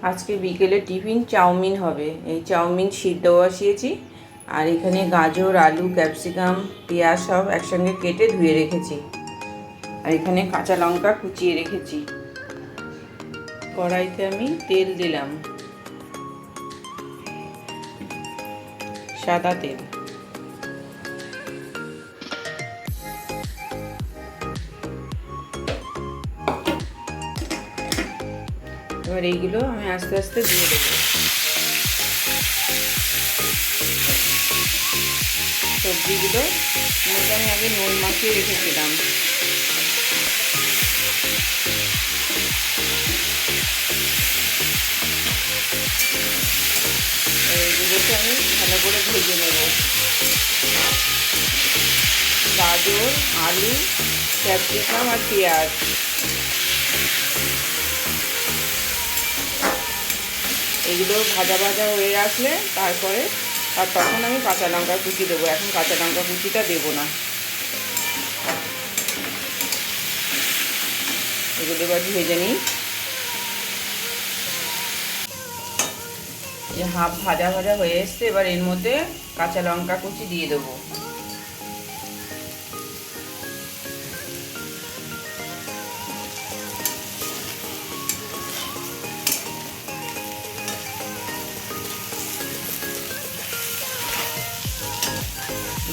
আজকে বিকেলে tiffin chowmein হবে। এই চাউমিন সিদ্ধ বসিয়েছি, আর এখানে গাজর, আলু, ক্যাপসিকাম, পেঁয়াজ সব একসঙ্গে কেটে ধুয়ে রেখেছি, আর এখানে কাঁচা লঙ্কা কুচিয়ে রেখেছি। কড়াইতে আমি তেল দিলাম, সাদা তেল। এবার এইগুলো আমি আস্তে আস্তে দিয়ে দেবো। সবজিগুলো মধ্যে আমি আগে নুন মাখিয়ে রেখেছিলাম। এইগুলোকে আমি ভালো করে ভেজে নেব। গাজর, আলু, ক্যাপসিকাম আর পেঁয়াজ, এগুলো ভাজা ভাজা হয়ে আসলে তারপরে তখন আমি কাঁচা লঙ্কা কুচি দেবো। এখন কাঁচা লঙ্কা কুচিটা দেবো না। এগুলো এবার ভেজে নিই। এই হাফ ভাজা ভাজা হয়ে এসছে, এবার এর মধ্যে কাঁচা লঙ্কা কুচি দিয়ে দেবো।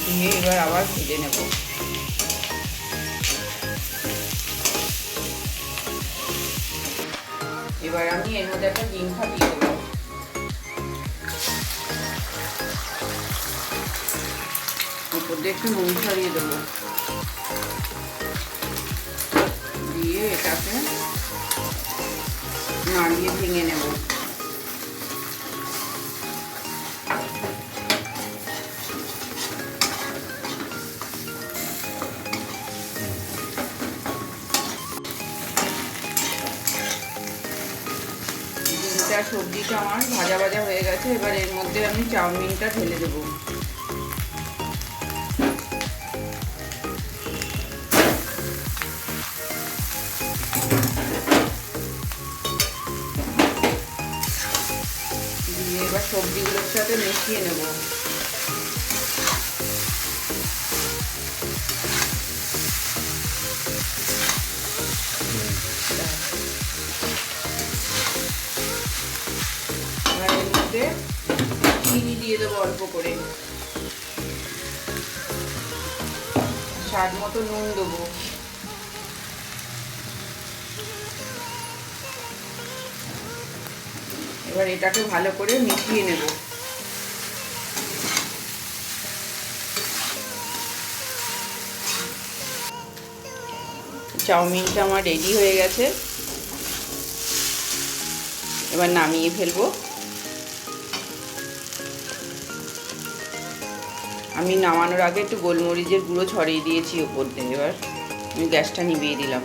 দিয়ে এবার আবার ভেজে নেব। এবার আমি এর মধ্যে একটা ডিম ফাটিয়ে দেবো। উপর দিয়ে একটু নুন ছড়িয়ে দেবো, দিয়ে এটাকে নাড়িয়ে ভেঙে নেব। ডিমটা, সবজিটা আমার ভাজা ভাজা হয়ে গেছে। এবার এর মধ্যে আমি চাউমিনটা ঢেলে দেবো। দিয়ে এবার সবজিগুলোর সাথে মিশিয়ে নেব। এবার এর মধ্যে চিনি দিয়ে দেবো অল্প করে, স্বাদ মতো নুন দেবো। এবার এটাকে ভালো করে মিশিয়ে নেব। চাউমিনটা আমার রেডি হয়ে গেছে, এবার নামিয়ে ফেলবো। আমি নামানোর আগে একটু গোলমরিচের গুঁড়ো ছড়িয়ে দিয়েছি ওপর দিয়ে। এবার আমি গ্যাসটা নিভিয়ে দিলাম।